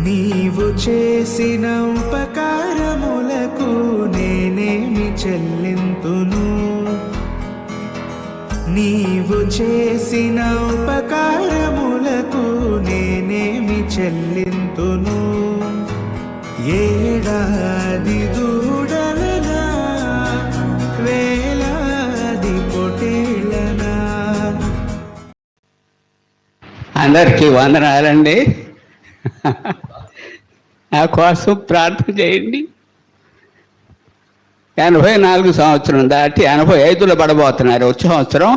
నీవు చేసిన ఉపకారములకు నేనేమి చెల్లింతును? నీవు చేసిన ఉపకారములకు నేనేమి చెల్లింతును? ఏడాది దూడలనా, వేలాది పొటేళ్ళనా? అందరికీ వందనాలండి. నా కోసం ప్రార్థన చేయండి. 84 సంవత్సరం దాటి 85లో పడబోతున్నారు వచ్చే సంవత్సరం.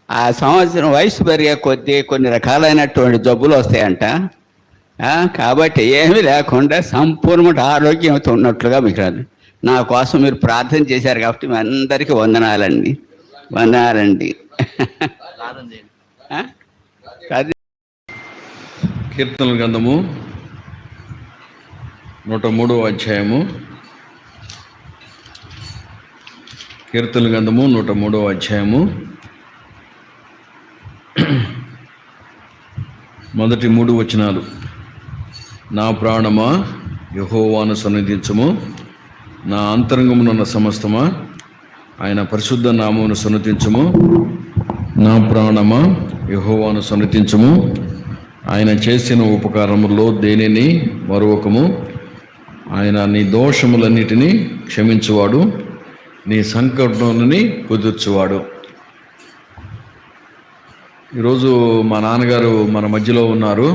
ఆ సంవత్సరం వయసు పెరిగే కొద్దీ కొన్ని రకాలైనటువంటి జబ్బులు వస్తాయంట. కాబట్టి ఏమీ లేకుండా సంపూర్ణ ఆరోగ్యంతో ఉన్నట్లుగా మీకు నా కోసం మీరు ప్రార్థన చేశారు కాబట్టి మీ అందరికీ వందనాలండి. వందనాలండి. కీర్తనల గ్రంథము 103వ అధ్యాయము. కీర్తనల గ్రంథము 103వ అధ్యాయము మొదటి 3 వచనాలు. నా ప్రాణమా యెహోవాను సన్నిధించుము, నా అంతరంగమునున్న సమస్తమా ఆయన పరిశుద్ధ నామమును సన్నిధించుము. నా ప్రాణమా యెహోవాను సన్నిధించుము, ఆయన చేసిన ఉపకారముల్లో దేనిని మరొకము. ఆయన నీ దోషములన్నిటినీ క్షమించువాడు, నీ సంకటములని కుదుర్చువాడు. ఈరోజు మా నాన్నగారు మన మధ్యలో ఉన్నారు.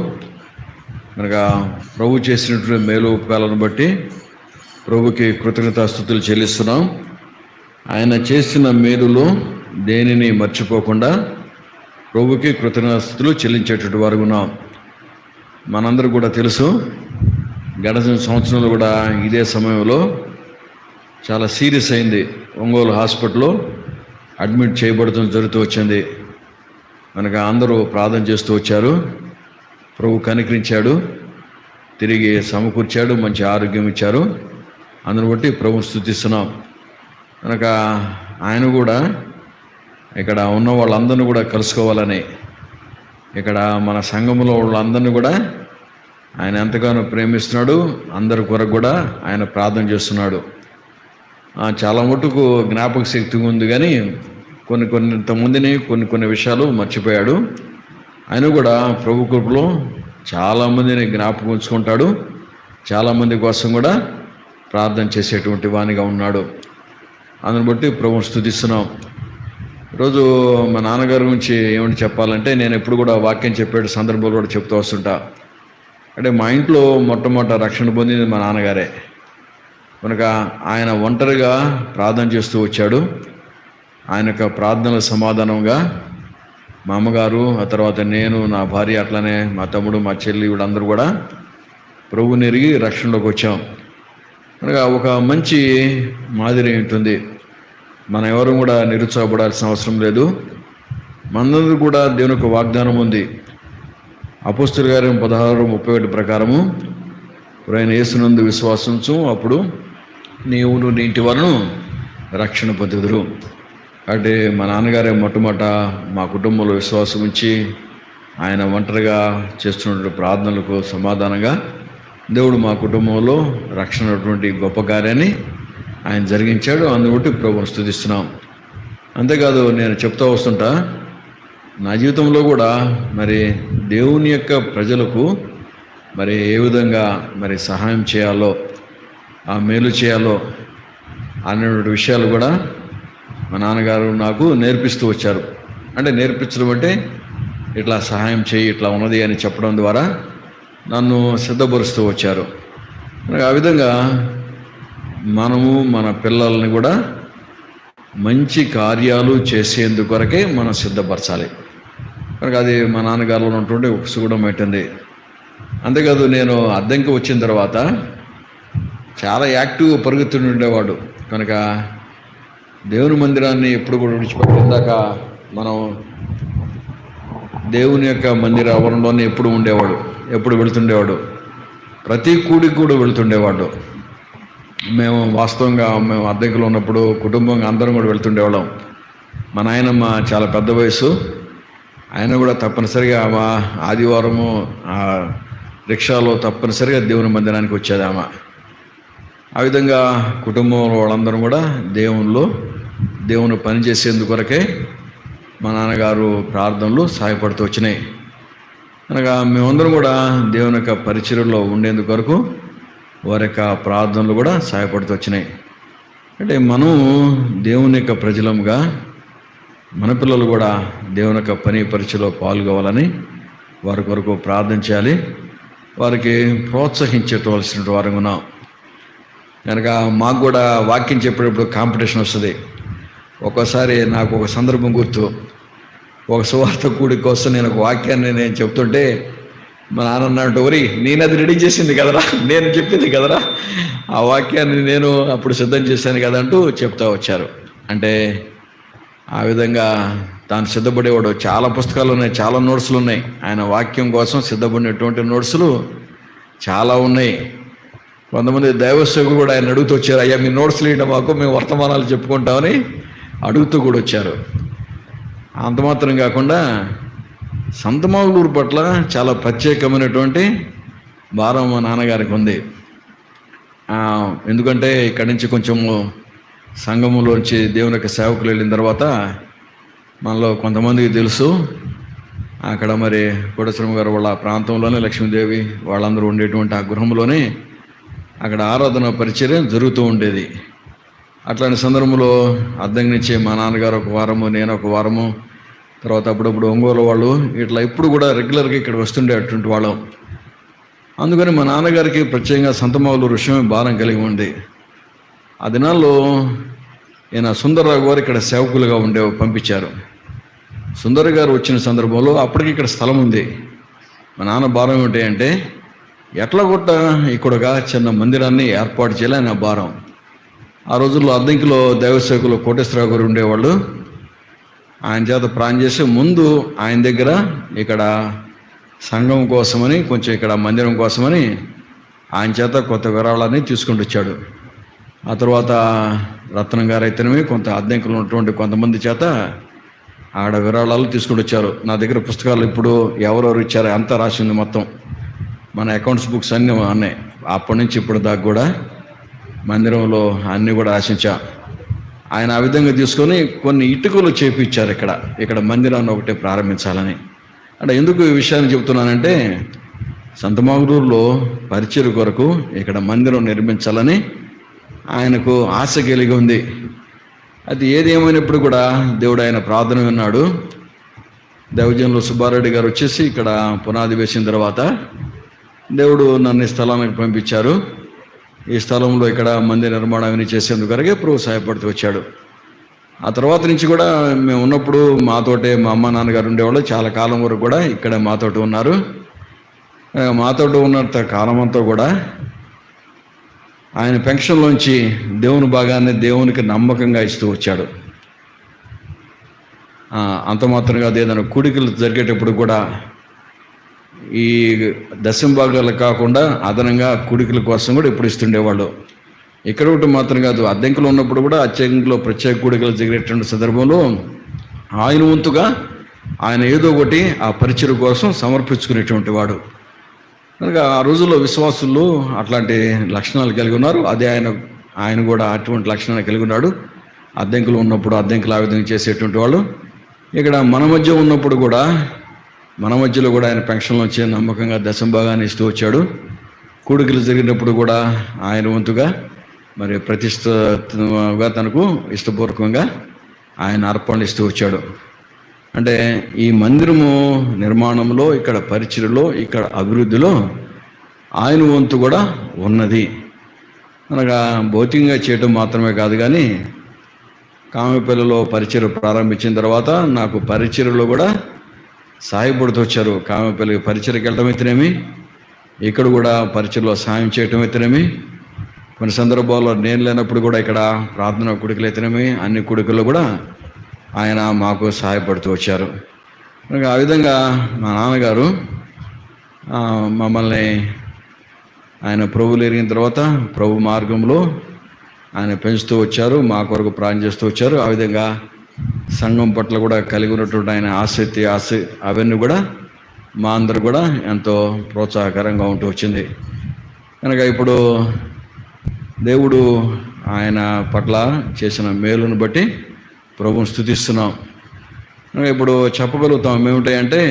మనకు ప్రభు చేసినటువంటి మేలు ఉపకారాలను బట్టి ప్రభుకి కృతజ్ఞతాస్తుతులు చెల్లిస్తున్నాం. ఆయన చేసిన మేలులో దేనిని మర్చిపోకుండా ప్రభుకి కృతజ్ఞతాస్తుతులు చెల్లించేటటువంటి వారు ఉన్నాం. మనందరూ కూడా తెలుసు, గడిచిన సంవత్సరంలో కూడా ఇదే సమయంలో చాలా సీరియస్ అయింది. ఒంగోలు హాస్పిటల్లో అడ్మిట్ చేయబడటం జరుగుతూ వచ్చింది. మనకు అందరూ ప్రార్థన చేస్తూ వచ్చారు. ప్రభు కనికరించాడు, తిరిగి సమకూర్చాడు, మంచి ఆరోగ్యం ఇచ్చారు. అందుని బట్టి ప్రభుని స్తుతిస్తున్నాం. కనుక ఆయన కూడా ఇక్కడ ఉన్న వాళ్ళందరినీ కూడా కలుసుకోవాలని, ఇక్కడ మన సంఘంలో వాళ్ళందరినీ కూడా ఆయన ఎంతగానో ప్రేమిస్తున్నాడు. అందరి కొరకు కూడా ఆయన ప్రార్థన చేస్తున్నాడు. చాలా మటుకు జ్ఞాపక శక్తి ఉంది, కానీ ఇంతకుముందుని కొన్ని విషయాలు మర్చిపోయాడు. ఆయన కూడా ప్రభు కృపలో చాలామందిని జ్ఞాపకం ఉంచుకుంటాడు. చాలామంది కోసం కూడా ప్రార్థన చేసేటువంటి వానిగా ఉన్నాడు. అందుని బట్టి ప్రభుని స్తుతిస్తున్నాం. ఈరోజు మా నాన్నగారి గురించి ఏమిటి చెప్పాలంటే, నేను ఎప్పుడు కూడా వాక్యం చెప్పే సందర్భాలు కూడా చెప్తూ వస్తుంటా. అంటే మా ఇంట్లో మొట్టమొదట రక్షణ పొందింది మా నాన్నగారే. కనుక ఆయన ఒంటరిగా ప్రార్థన చేస్తూ వచ్చాడు. ఆయన యొక్క ప్రార్థనల సమాధానంగా మా అమ్మగారు, ఆ తర్వాత నేను, నా భార్య, అట్లనే మా తమ్ముడు, మా చెల్లి వీళ్ళందరూ కూడా ప్రభువుని ఎరిగి రక్షణలోకి వచ్చాం. కనుక ఒక మంచి మాదిరి ఉంటుంది. మనం ఎవరు కూడా నిరుత్సాహపడాల్సిన అవసరం లేదు. మనందరూ కూడా దేవుని యొక్క వాగ్దానం ఉంది. అపోస్తలుల కార్యం 16:31 ప్రకారము, ఆయన యేసునందు విశ్వాసించు, అప్పుడు నీవును నీ ఇంటి వారును రక్షణ పొందుదురు. అంటే మా నాన్నగారే మొట్టమొదట మా కుటుంబంలో విశ్వాసం ఉంచి ఆయన ఒంటరిగా చేస్తున్న ప్రార్థనలకు సమాధానంగా దేవుడు మా కుటుంబంలో రక్షణ గొప్ప కార్యాన్ని ఆయన జరిగించాడు. అందుబట్టి ప్రభువును స్తుతిస్తున్నాం. అంతేకాదు, నేను చెప్తూ వస్తుంటా, నా జీవితంలో కూడా మరి దేవుని యొక్క ప్రజలకు మరి ఏ విధంగా మరి సహాయం చేయాలో, ఆ మేలు చేయాలో అనే విషయాలు కూడా మా నాన్నగారు నాకు నేర్పిస్తూ వచ్చారు. అంటే నేర్పించడం అంటే ఇట్లా సహాయం చేయి, ఇట్లా ఉన్నది అని చెప్పడం ద్వారా నన్ను సిద్ధపరుస్తూ వచ్చారు. ఆ విధంగా మనము మన పిల్లల్ని కూడా మంచి కార్యాలు చేసేందుకు కొరకే మనం సిద్ధపరచాలి. కనుక అది మా నాన్నగారిలో ఉన్నటువంటి ఒక సుగుణం పెట్టింది. అంతేకాదు, నేను అద్దెంకి వచ్చిన తర్వాత చాలా యాక్టివ్గా పరుగుతూనే ఉండేవాడు. కనుక దేవుని మందిరాన్ని ఎప్పుడు కూడా విడిచిపెట్టేదాక మనం దేవుని యొక్క మందిర ఆవరణలోనే ఎప్పుడు ఉండేవాడు, ఎప్పుడు వెళుతుండేవాడు. ప్రతి కూడికి కూడా వెళుతుండేవాడు. మేము వాస్తవంగా అద్దెకులో ఉన్నప్పుడు కుటుంబంగా అందరం కూడా వెళ్తుండేవాళ్ళం. మా నాయనమ్మ చాలా పెద్ద వయసు, ఆయన కూడా తప్పనిసరిగా ఆదివారము రిక్షాలో తప్పనిసరిగా దేవుని మందిరానికి వచ్చేది ఆమె. ఆ విధంగా కుటుంబంలో వాళ్ళందరం కూడా దేవుని పని చేసేందుకొరకే మా నాన్నగారు ప్రార్థనలు సహాయపడుతూ వచ్చినాయి. అనగా మేమందరం కూడా దేవుని యొక్క పరిచర్యలో ఉండేందుకు వరకు వారి యొక్క ప్రార్థనలు కూడా సహాయపడుతూ వచ్చినాయి. అంటే మనం దేవుని యొక్క ప్రజలముగా మన పిల్లలు కూడా దేవుని యొక్క పని పరిచయలో పాల్గొవాలని వారి కొరకు ప్రార్థన చేయాలి, వారికి ప్రోత్సహించవలసిన వారు ఉన్నాం. కనుక మాకు కూడా వాక్యం చెప్పేటప్పుడు కాంపిటీషన్ వస్తుంది. ఒక్కోసారి నాకు ఒక సందర్భం గుర్తు. ఒక సువార్త కూడి కోసం నేను ఒక వాక్యాన్ని నేను చెప్తుంటే మా నాన్న అన్నట్టు, "ఒరి నేను అది రెడీ చేసింది కదరా, నేను చెప్పింది కదరా, ఆ వాక్యాన్ని నేను అప్పుడు సిద్ధం చేశాను కదా" అంటూ చెప్తా వచ్చారు. అంటే ఆ విధంగా తాను సిద్ధపడేవాడు. చాలా పుస్తకాలు ఉన్నాయి, చాలా నోట్స్లు ఉన్నాయి. ఆయన వాక్యం కోసం సిద్ధపడినటువంటి నోట్స్లు చాలా ఉన్నాయి. కొంతమంది దైవసేవకులు కూడా ఆయన అడుగుతూ వచ్చారు, "అయ్యా మీ నోట్స్లు ఏంటో మాకు, మేము వర్తమానాలు చెప్పుకుంటామని" అడుగుతూ కూడా వచ్చారు. అంత మాత్రం కాకుండా సంతమాగులూరు పట్ల చాలా ప్రత్యేకమైనటువంటి భారం మా నాన్నగారికి ఉంది. ఎందుకంటే ఇక్కడి నుంచి కొంచెము సంఘములోంచి దేవుని యొక్క సేవకులు వెళ్ళిన తర్వాత మనలో కొంతమందికి తెలుసు, అక్కడ మరి కోటేశ్వరమ్మ గారు వాళ్ళ ప్రాంతంలోనే లక్ష్మీదేవి వాళ్ళందరూ ఉండేటువంటి ఆ గృహంలోనే అక్కడ ఆరాధన పరిచర్య జరుగుతూ ఉండేది. అట్లాంటి సందర్భంలో అద్దెకి నుంచి మా నాన్నగారు ఒక వారము, నేను ఒక వారము, తర్వాత అప్పుడప్పుడు ఒంగోలు వాళ్ళు ఇట్లా ఇప్పుడు కూడా రెగ్యులర్గా ఇక్కడ వస్తుండే అటువంటి వాళ్ళం. అందుకని మా నాన్నగారికి ప్రత్యేకంగా సంతమాగులూరు విషయమే భారం కలిగి ఉంది. ఆ దినాల్లో ఈయన సుందరరావు గారు ఇక్కడ సేవకులుగా పంపించారు. సుందర గారు వచ్చిన సందర్భంలో అప్పటికి ఇక్కడ స్థలం ఉంది. మా నాన్న భారం ఏమిటి అంటే ఎట్లా కొట్ట ఇక్కడగా చిన్న మందిరాన్ని ఏర్పాటు చేయాలని నా భారం. ఆ రోజుల్లో అద్దెంకిలో దైవసేవకులు కోటేశ్వరరావు గారు ఉండేవాళ్ళు. ఆయన చేత ప్రాణం చేసి ముందు ఆయన దగ్గర ఇక్కడ సంఘం కోసమని, కొంచెం ఇక్కడ మందిరం కోసమని ఆయన చేత కొత్త విరాళాన్ని తీసుకుంటూ వచ్చాడు. ఆ తర్వాత రత్నం గారు అయితేనేమి కొంత అద్దెంకులు ఉన్నటువంటి కొంతమంది చేత ఆడ విరాళాలు తీసుకుంటూ వచ్చారు. నా దగ్గర పుస్తకాలు ఇప్పుడు ఎవరెవరు ఇచ్చారో అంతా రాసింది మొత్తం. మన అకౌంట్స్ బుక్స్ అన్నీ ఉన్నాయి. అప్పటి నుంచి ఇప్పుడు దాకా కూడా మందిరంలో అన్నీ కూడా ఆశించా. ఆయన ఆ విధంగా తీసుకొని కొన్ని ఇటుకలు చేపించారు ఇక్కడ మందిరాన్ని ఒకటే ప్రారంభించాలని. అంటే ఎందుకు ఈ విషయాన్ని చెబుతున్నానంటే సంతమాగులూరులో పరిచర్య కొరకు ఇక్కడ మందిరం నిర్మించాలని ఆయనకు ఆశ కలిగి ఉంది. అది ఏది ఏమైనప్పుడు కూడా దేవుడు ఆయన ప్రార్థన విన్నాడు. దైవజనులు సుబ్బారెడ్డి గారు వచ్చేసి ఇక్కడ పునాది వేసిన తర్వాత దేవుడు నన్ను ఈ స్థలానికి పంపించారు. ఈ స్థలంలో ఇక్కడ మందిర నిర్మాణం అని చేసేందుకు వరకే ప్రభు సహాయపడుతూ వచ్చాడు. ఆ తర్వాత నుంచి కూడా మేము ఉన్నప్పుడు మాతోటే మా అమ్మ నాన్నగారు ఉండేవాళ్ళు. చాలా కాలం వరకు కూడా ఇక్కడ మాతోటి ఉన్నారు. మాతోటి ఉన్నంత కాలం అంతా కూడా ఆయన పెన్షన్లోంచి దేవుని భాగాన్ని దేవునికి నమ్మకంగా ఇస్తూ వచ్చాడు. అంత మాత్రం కాదు, ఏదైనా కూడికలు జరిగేటప్పుడు కూడా ఈ దశంభాగాలు కాకుండా అదనంగా కూడికల కోసం కూడా ఎప్పుడు ఇస్తుండేవాళ్ళు. ఇక్కడ ఒకటి మాత్రం కాదు, అద్దెంకులు ఉన్నప్పుడు కూడా అద్దెంకులో ప్రత్యేక కూడికలు జరిగేటువంటి సందర్భంలో ఆయన వంతుగా ఆయన ఏదో ఒకటి ఆ పరిచయం కోసం సమర్పించుకునేటువంటి వాడు. కనుక ఆ రోజుల్లో విశ్వాసులు అట్లాంటి లక్షణాలు కలిగి ఉన్నారు. అదే ఆయన కూడా అటువంటి లక్షణాలు కలిగి ఉన్నాడు. అద్దెంకులు ఉన్నప్పుడు అద్దెంకులు ఆ విధంగా చేసేటువంటి వాళ్ళు. ఇక్కడ మన మధ్య ఉన్నప్పుడు కూడా మన మధ్యలో కూడా ఆయన పెన్షన్లో వచ్చే నమ్మకంగా దశంభాగాన్ని ఇస్తూ వచ్చాడు. కూడికలు జరిగినప్పుడు కూడా ఆయన వంతుగా మరి ప్రతిష్టగా తనకు ఇష్టపూర్వకంగా ఆయన అర్పణలు ఇస్తూ వచ్చాడు. అంటే ఈ మందిరము నిర్మాణంలో, ఇక్కడ పరిచర్యలో, ఇక్కడ అభివృద్ధిలో ఆయన వంతు కూడా ఉన్నది. అనగా భౌతికంగా చేయటం మాత్రమే కాదు, కానీ కామెపల్లిలో పరిచర్య ప్రారంభించిన తర్వాత నాకు పరిచర్యలో కూడా సహాయపడుతూ వచ్చారు. కామెపల్లికి పరిచర్యకి వెళ్ళటం అయితేనేమి, ఇక్కడ కూడా పరిచర్యలో సహాయం చేయటం అయితేనేమి, కొన్ని సందర్భాల్లో నేను లేనప్పుడు కూడా ఇక్కడ ప్రార్థన కూడికలు అయితేనేమి, అన్ని కూడికల్లో కూడా ఆయన మాకు సహాయపడుతూ వచ్చారు. కనుక ఆ విధంగా మా నాన్నగారు మమ్మల్ని ఆయన ప్రభువులు ఎరిగిన తర్వాత ప్రభు మార్గంలో ఆయన పెంచుతూ వచ్చారు, మా కొరకు ప్రార్థన చేస్తూ వచ్చారు. ఆ విధంగా సంఘం పట్ల కూడా కలిగి ఉన్నటువంటి ఆయన ఆసక్తి అవన్నీ కూడా మా అందరు కూడా ఎంతో ప్రోత్సాహకరంగా ఉంటూ వచ్చింది. కనుక ఇప్పుడు దేవుడు ఆయన పట్ల చేసిన మేలును బట్టి ప్రభువుని స్తుతిస్తున్నాం. ఇప్పుడు చెప్పగలుగుతాం ఏమిటాయంటే,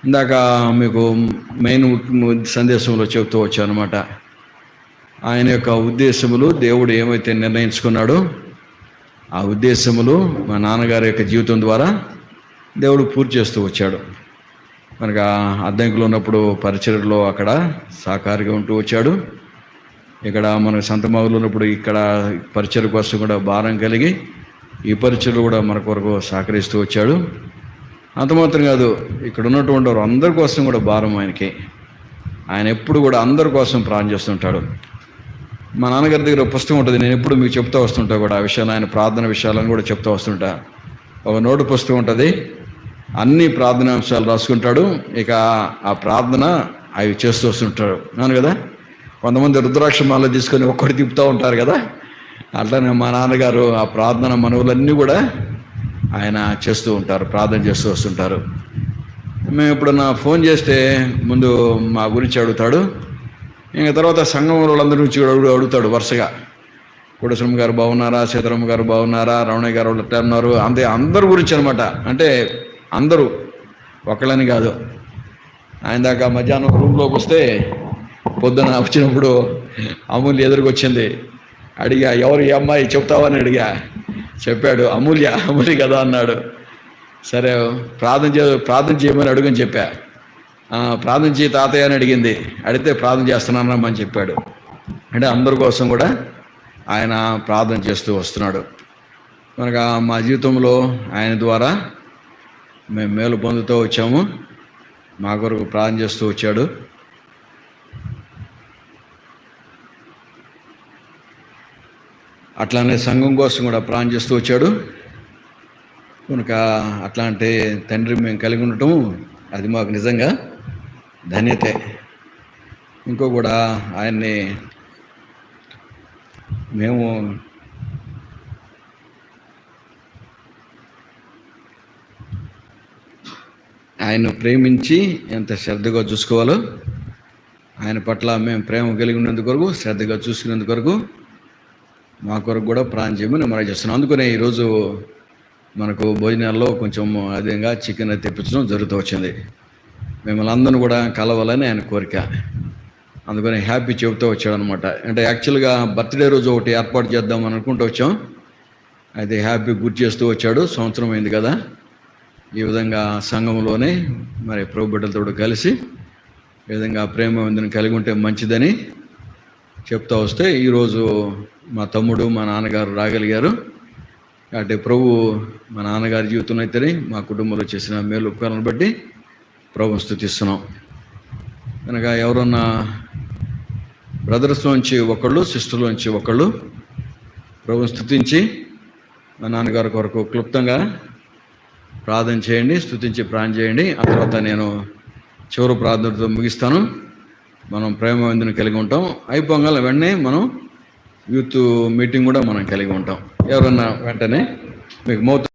ఇందాక మీకు మెయిన్ సందేశంలో చెబుతూ వచ్చాను అనమాట. ఆయన యొక్క ఉద్దేశములు దేవుడు ఏమైతే నిర్ణయించుకున్నాడో ఆ ఉద్దేశములు మా నాన్నగారి యొక్క జీవితం ద్వారా దేవుడు పూర్తి చేస్తూ వచ్చాడు. మనకు అద్దెంకులు ఉన్నప్పుడు పరిచర్యలో అక్కడ సహకారిగా ఉంటూ వచ్చాడు. ఇక్కడ మనకు సంతమాగులు ఉన్నప్పుడు ఇక్కడ పరిచర్య కోసం కూడా భారం కలిగి ఈ పరిచర్యలు కూడా మన కొరకు సహకరిస్తూ వచ్చాడు. అంత మాత్రం కాదు, ఇక్కడ ఉన్నటువంటి వారు అందరి కోసం కూడా భారం ఆయనకి. ఆయన ఎప్పుడు కూడా అందరి కోసం ప్రార్థన చేస్తుంటాడు. మా నాన్నగారి దగ్గర పుస్తకం ఉంటుంది, నేను ఎప్పుడు మీకు చెప్తూ వస్తుంటా కూడా ఆ విషయాలు, ఆయన ప్రార్థన విషయాలను కూడా చెప్తూ వస్తుంటా. ఒక నోటు పుస్తకం ఉంటుంది, అన్ని ప్రార్థనాంశాలు రాసుకుంటాడు. ఇక ఆ ప్రార్థన అవి చేస్తూ వస్తుంటాడు. అవును కదా, కొంతమంది రుద్రాక్షమాలు తీసుకొని ఒక్కటి తిప్పుతూ ఉంటారు కదా, అట్లానే మా నాన్నగారు ఆ ప్రార్థన మనవులన్నీ కూడా ఆయన చేస్తూ ఉంటారు, ప్రార్థన చేస్తూ వస్తుంటారు. మేము ఎప్పుడన్నా ఫోన్ చేస్తే ముందు మా గురించి అడుగుతాడు, ఇంకా తర్వాత సంఘం వాళ్ళందరి నుంచి అడుగుతాడు వరుసగా. కోటేశ్వరమ్మ గారు బాగున్నారా, సీతారామ గారు బాగున్నారా, రమణయ్య గారు వాళ్ళు ఎట్లా ఉన్నారు, అంతే అందరి గురించి అనమాట. అంటే అందరూ ఒకళ్ళని కాదు. ఆయన దాకా మధ్యాహ్నం రూమ్లోకి వస్తే పొద్దున వచ్చినప్పుడు అమూల్య ఎదురుకు వచ్చింది. అడిగా, ఎవరు ఈ అమ్మాయి చెప్తావని అడిగా. చెప్పాడు, అమూల్య కదా అన్నాడు. సరే ప్రార్థన చేయమని అడుగని చెప్పా. ప్రార్థన చేయి తాతయ్య అని అడిగింది. అడిగితే ప్రార్థన చేస్తున్నానమ్మని చెప్పాడు. అంటే అందరి కోసం కూడా ఆయన ప్రార్థన చేస్తూ వస్తున్నాడు. మనకు మా జీవితంలో ఆయన ద్వారా మేము మేలు పొందుతూ వచ్చాము. మా కొరకు ప్రార్థన చేస్తూ వచ్చాడు. అట్లానే సంఘం కోసం కూడా ప్రార్థన చేస్తూ వచ్చాడు. కనుక అట్లాంటి తండ్రి మేము కలిగి ఉండటం అది మాకు నిజంగా ధన్యతే. ఇంకో కూడా ఆయన్ని మేము ఆయన్ను ప్రేమించి ఎంత శ్రద్ధగా చూసుకోవాలో, ఆయన పట్ల మేము ప్రేమ కలిగి ఉన్నందుకు కొరకు, శ్రద్ధగా చూసుకునేందుకు కొరకు మా కొరకు కూడా ప్రార్థన చేయమని మనం చేస్తున్నాం. అందుకనే ఈరోజు మనకు భోజనాల్లో కొంచెం అధికంగా చికెన్ తెప్పించడం జరుగుతూ వచ్చింది. మిమ్మల్ని అందరిని కూడా కలవాలని ఆయన కోరిక. అందుకని హ్యాపీ చెబుతూ వచ్చాడు అనమాట. అంటే యాక్చువల్గా బర్త్డే రోజు ఒకటి ఏర్పాటు చేద్దామని అనుకుంటూ వచ్చాం. అయితే హ్యాపీ గుర్తు చేస్తూ వచ్చాడు, సంవత్సరం అయింది కదా. ఈ విధంగా సంఘంలోనే మరి ప్రభు బిడ్డలతో కలిసి ఈ విధంగా ప్రేమ విందుని కలిగి ఉంటే మంచిదని చెప్తూ వస్తే ఈరోజు మా తమ్ముడు మా నాన్నగారు రాగలిగారు. అంటే ప్రభు మా నాన్నగారి జీవితంలో అయితేనే మా కుటుంబంలో చేసిన మేలు ఉపకారాలను బట్టి ప్రభుని స్తుతిస్తున్నాం. కనుక ఎవరన్నా బ్రదర్స్లోంచి ఒకళ్ళు, సిస్టర్లోంచి ఒకళ్ళు ప్రభుని స్తుతించి మా నాన్నగారి కొరకు క్లుప్తంగా ప్రార్థన చేయండి, స్తుతించి ప్రార్థన చేయండి. ఆ తర్వాత నేను చివరి ప్రార్థనతో ముగిస్తాను. మనం ప్రేమ విందుని కలిగి ఉంటాం. అయిపోగానే వెంటనే మనం యూత్ మీటింగ్ కూడా మనం కలిగి ఉంటాం. ఎవరన్నా వెంటనే మీకు మౌత్